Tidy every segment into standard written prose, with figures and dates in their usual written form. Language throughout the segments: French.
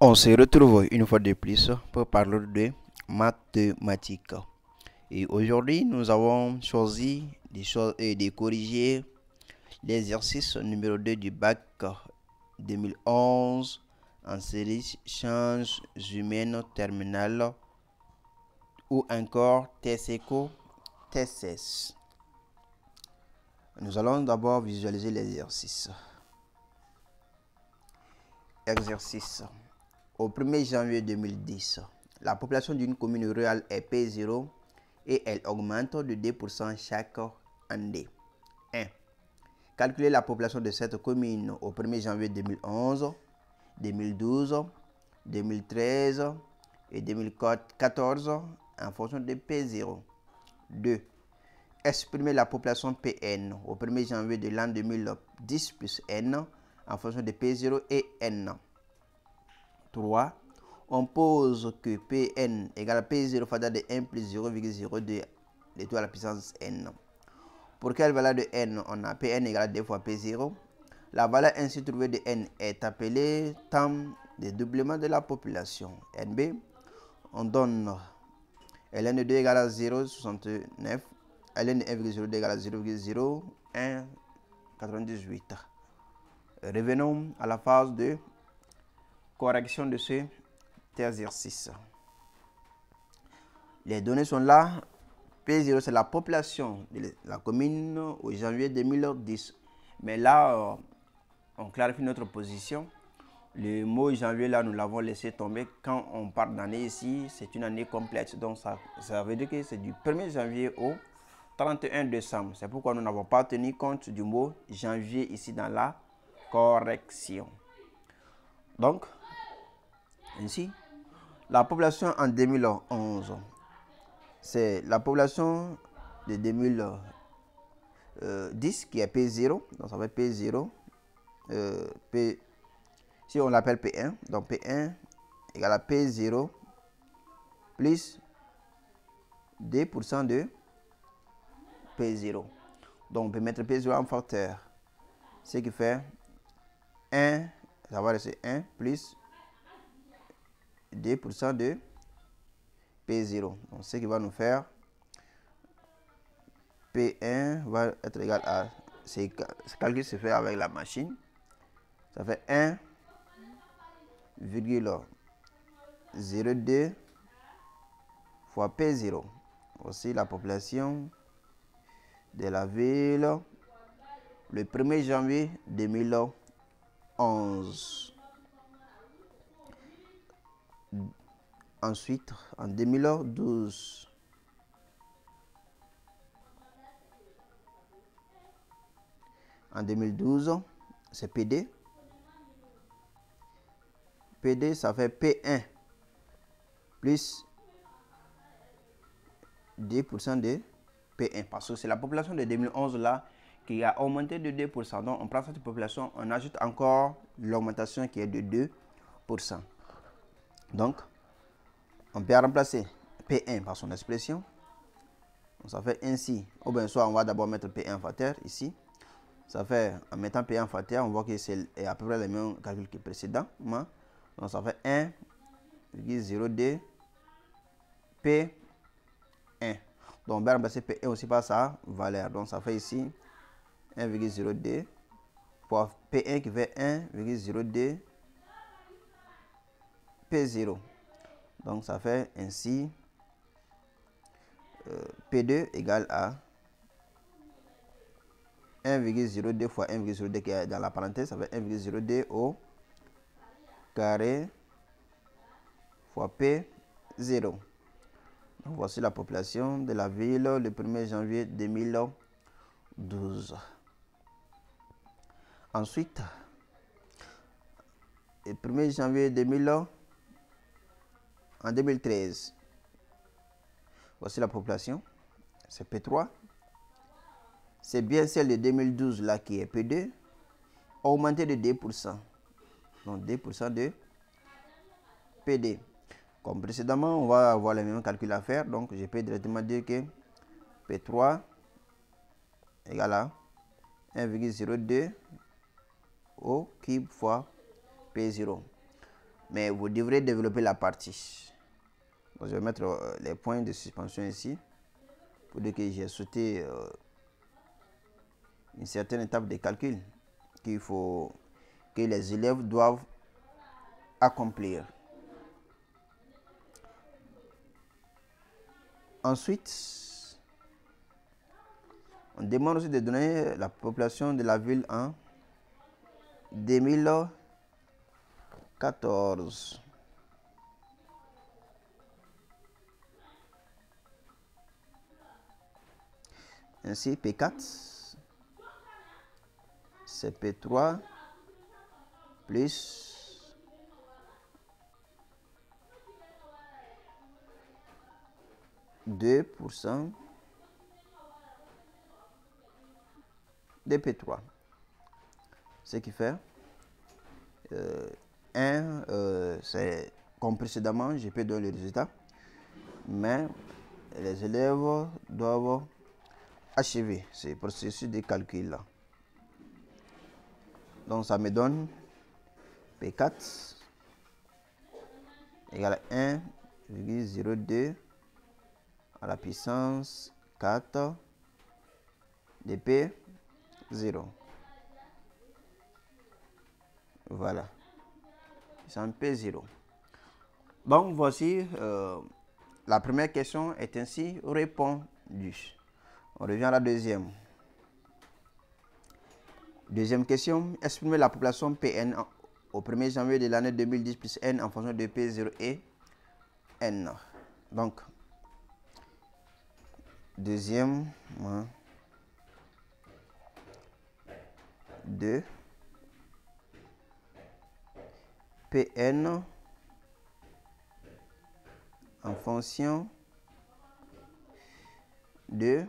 On se retrouve une fois de plus pour parler de mathématiques. Et aujourd'hui, nous avons choisi de corriger l'exercice numéro 2 du bac 2011 en série Sciences humaines terminales ou encore TESECO TSS. Nous allons d'abord visualiser l'exercice. Exercice. Au 1er janvier 2010, la population d'une commune rurale est P0 et elle augmente de 2% chaque année. 1. Calculer la population de cette commune au 1er janvier 2011, 2012, 2013 et 2014 en fonction de P0. 2. Exprimer la population Pn au 1er janvier de l'an 2010 plus N en fonction de P0 et N. 3. On pose que Pn égale P0 fois de 1 plus 0,02 de tout à la puissance N. Pour quelle valeur de N on a Pn égale 2 fois P0. La valeur ainsi trouvée de N est appelée temps de doublement de la population. Nb, on donne ln de 2 égale à 0,69, ln de 1,02 égale à 0,0198. Revenons à la phase de correction de cet exercice. Les données sont là. P0, c'est la population de la commune au janvier 2010. Mais là, on clarifie notre position. Le mot janvier, là, nous l'avons laissé tomber. Quand on parle d'année ici, c'est une année complète. Donc, ça veut dire que c'est du 1er janvier au 31 décembre. C'est pourquoi nous n'avons pas tenu compte du mot janvier ici dans la correction. Donc, ainsi, la population en 2011, c'est la population de 2010 qui est P0. Donc, ça va être P0. Si on l'appelle P1, donc P1 égale à P0 plus 2% de P0. Donc, on peut mettre P0 en facteur. Ce qui fait 1, ça va rester 1 plus 2% de P0. Donc, ce qui va nous faire P1 va être égal à, ce calcul se fait avec la machine. Ça fait 1,02 fois P0. Voici la population de la ville le 1er janvier 2011. Ensuite, en 2012, c'est PD. PD, ça fait P1 plus 2% de P1. Parce que c'est la population de 2011 là qui a augmenté de 2%. Donc, on prend cette population, on ajoute encore l'augmentation qui est de 2%. Donc, on peut remplacer P1 par son expression. Donc, ça fait ainsi. Ou bien soit on va d'abord mettre P1 facteur ici. Ça fait, en mettant P1 facteur, on voit que c'est à peu près le même calcul que précédemment. Donc, ça fait 1,02 P1. Donc, on va remplacer P1 aussi par sa valeur. Donc, ça fait ici 1,02 pour P1 qui fait 1,02 P0. Donc, ça fait ainsi P2 égale à 1,02 fois 1,02 qui est dans la parenthèse. Ça fait 1,02 au carré fois P0. Donc, voici la population de la ville le 1er janvier 2012. Ensuite, le 1er janvier 2013, voici la population, c'est P3. C'est bien celle de 2012 là qui est P2, augmentée de 2%. Donc 2% de PD. Comme précédemment, on va avoir le même calcul à faire. Donc, je peux directement dire que P3 égale à 1,02 au cube fois P0. mais vous devrez développer la partie. Donc, je vais mettre les points de suspension ici pour dire que j'ai sauté une certaine étape de calcul qu'il faut que les élèves doivent accomplir. Ensuite, on demande aussi de donner la population de la ville en 2014. Ainsi, P4, c'est P3 plus 2% de P3. Ce qui fait 1, c'est comme précédemment, je peux donner le résultat, mais les élèves doivent achever ce processus de calcul là. Donc ça me donne P4 égale à 1,02 à la puissance 4 de P0. Voilà. Puissance P0. Donc voici la première question est ainsi répondue. On revient à la deuxième. Deuxième question, exprimer la population Pn au 1er janvier de l'année 2010 plus n en fonction de P0 et n. Donc, deuxième, 2, Pn en fonction de,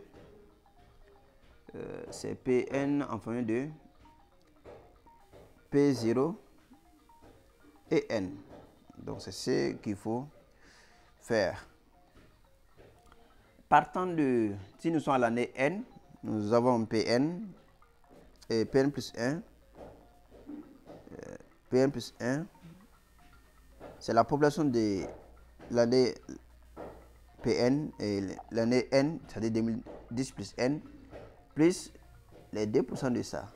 c'est Pn en fonction de P0 et n. Donc c'est ce qu'il faut faire. Partant de, si nous sommes à l'année n, nous avons Pn et Pn plus 1. Pn plus 1, c'est la population de l'année Pn et l'année n, c'est-à-dire 2010 plus n, plus les 2% de ça,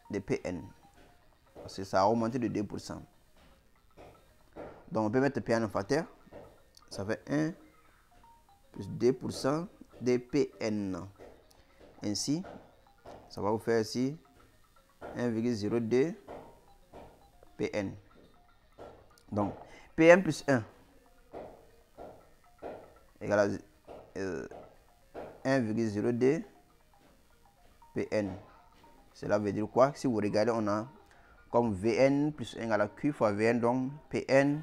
de Pn. Parce que ça a augmenté de 2%. Donc on peut mettre Pn en facteur. Ça fait 1 plus 2% de Pn. Ainsi, ça va vous faire ici 1,02 Pn. Donc, Pn plus 1 égale à 1,02 Pn. Cela veut dire quoi? Si vous regardez, on a comme Vn plus 1 égale à Q fois Vn, donc Pn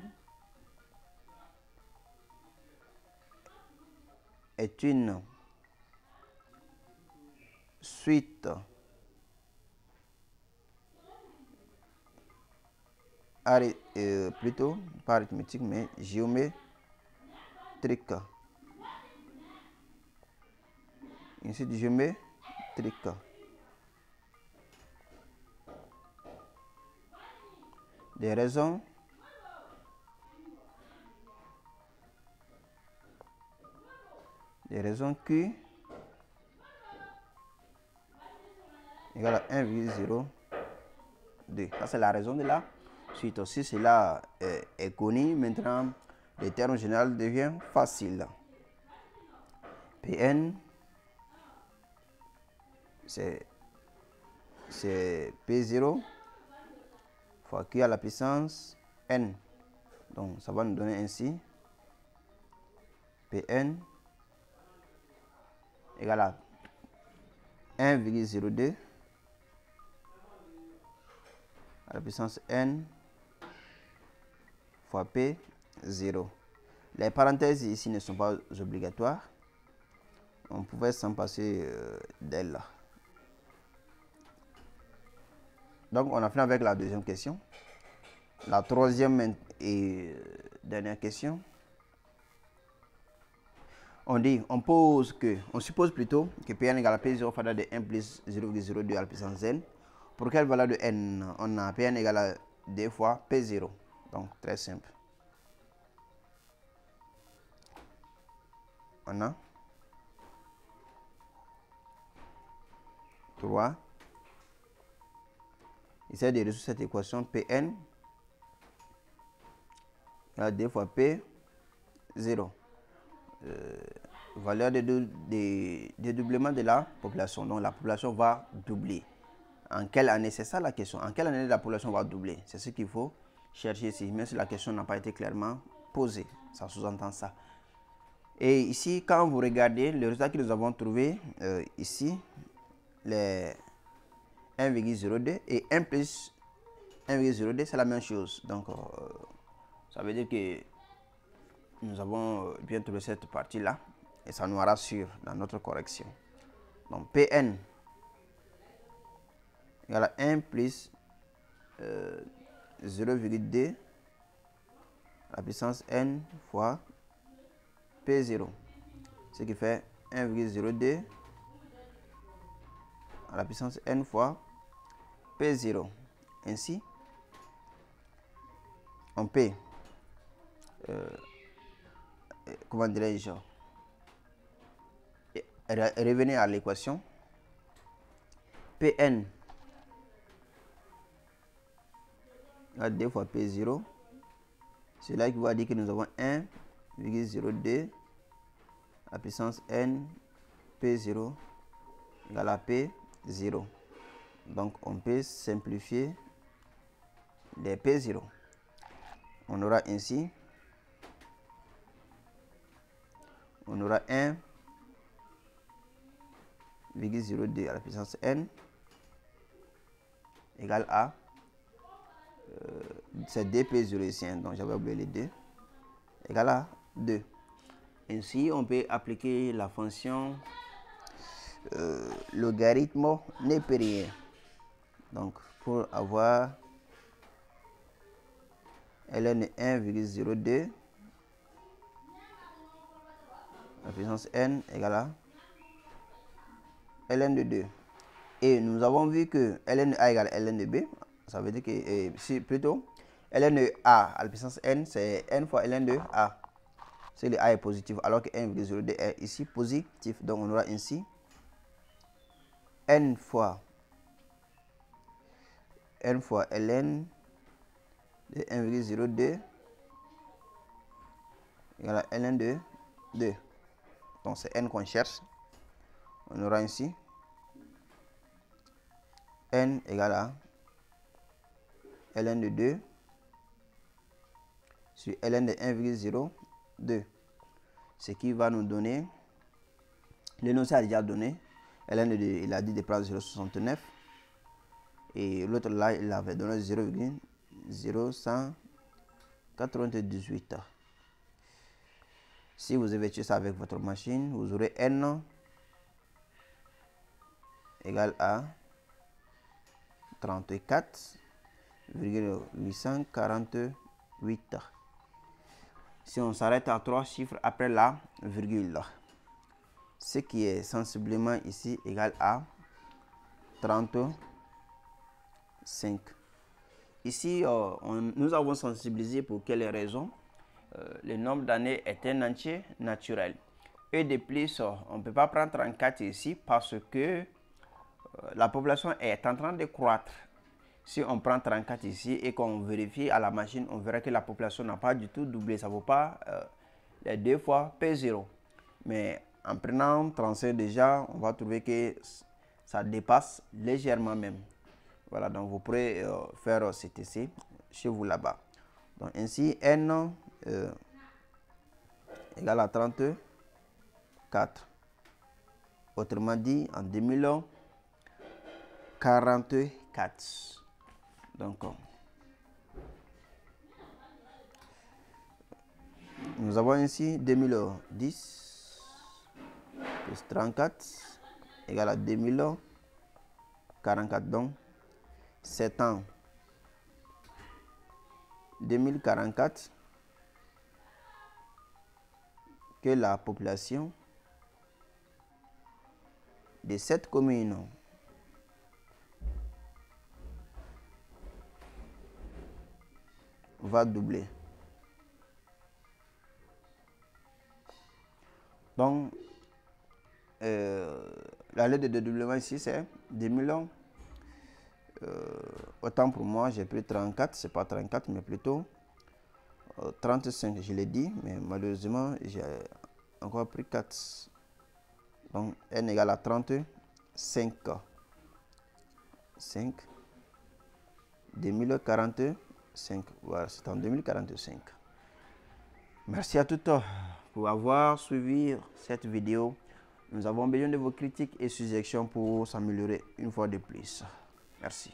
est une suite plutôt pas arithmétique mais géométrique. Une suite géométrique. Des raisons Q égale à 1,02. Ça c'est la raison de la suite. Aussi cela est connu. Maintenant le terme général devient facile. Pn c'est P0 fois Q à la puissance n. Donc ça va nous donner ainsi Pn égale à 1,02 à la puissance n fois P0. Les parenthèses ici ne sont pas obligatoires. On pouvait s'en passer d'elles. Donc on a fini avec la deuxième question. La troisième et dernière question. On suppose plutôt que Pn égale à P0 fois de 1 plus 0,02 à la puissance n. Pour quelle valeur de n? On a Pn égale à 2 fois P0. Donc, très simple. On a 3. Essaye de résoudre cette équation Pn égale 2 fois P0. Valeur de dédoublement de la population. Donc, la population va doubler. En quelle année? C'est ça la question. En quelle année la population va doubler? C'est ce qu'il faut chercher ici. Même si la question n'a pas été clairement posée. Ça sous-entend ça. Et ici, quand vous regardez le résultat que nous avons trouvé, ici, les 1,02 et 1 plus 1,02, c'est la même chose. Donc, ça veut dire que nous avons bien trouvé cette partie-là. Et ça nous rassure dans notre correction. Donc, Pn égale à 1 plus 0,2 à la puissance n fois P0. Ce qui fait 1,02 à la puissance n fois P0. Ainsi, on peut, comment dirais-je, revenir à l'équation. Pn à 2 fois P0. C'est là qu'il va dire que nous avons 1,02 à puissance n P0 égale à P0. Donc, on peut simplifier les P0. On aura ainsi, on aura 1,02 à la puissance n égale à, c'est 2P0 ici, donc j'avais oublié les 2, égale à 2. Ainsi, on peut appliquer la fonction logarithme népérien. Donc, pour avoir ln 1,02 la puissance n égale à ln de 2. Et nous avons vu que ln a égale ln de b. Ça veut dire que, si plutôt, ln de a à la puissance n, c'est n fois ln de a. C'est le a est positif, alors que 1,02 est ici positif. Donc, on aura ainsi n fois ln de 1,02 égale à ln de 2. Donc, c'est n qu'on cherche. On aura ainsi n égale à ln de 2 sur ln de 1,02. Ce qui va nous donner, l'énoncé a déjà donné, ln de 2, il a dit de prendre 0,69. Et l'autre là, il avait donné 0,0198. Si vous effectuez ça avec votre machine, vous aurez n égale à 34,848. Si on s'arrête à 3 chiffres après la virgule, ce qui est sensiblement ici égal à 35. Ici, nous avons sensibilisé pour quelles raisons. Le nombre d'années est un entier naturel. Et de plus, on ne peut pas prendre 34 ici parce que la population est en train de croître. Si on prend 34 ici et qu'on vérifie à la machine, on verra que la population n'a pas du tout doublé. Ça ne vaut pas les 2 fois P0. Mais en prenant 35 déjà, on va trouver que ça dépasse légèrement même. Voilà, donc vous pourrez faire cet essai chez vous là-bas. Donc ainsi, n égale à 34. Autrement dit, en 2044. Donc, nous avons ainsi 2010 plus 34 égale à 2044. Donc, 7 ans 2044 que la population de cette commune va doubler. Donc, la lettre de dédoublement ici, c'est 2000. Autant pour moi, j'ai pris 34, c'est pas 34, mais plutôt 35, je l'ai dit, mais malheureusement, j'ai encore pris 4. Donc, n égale à 35. 5. 2045. Voilà, c'est en 2045. Merci à tous pour avoir suivi cette vidéo. Nous avons besoin de vos critiques et suggestions pour s'améliorer une fois de plus. Merci.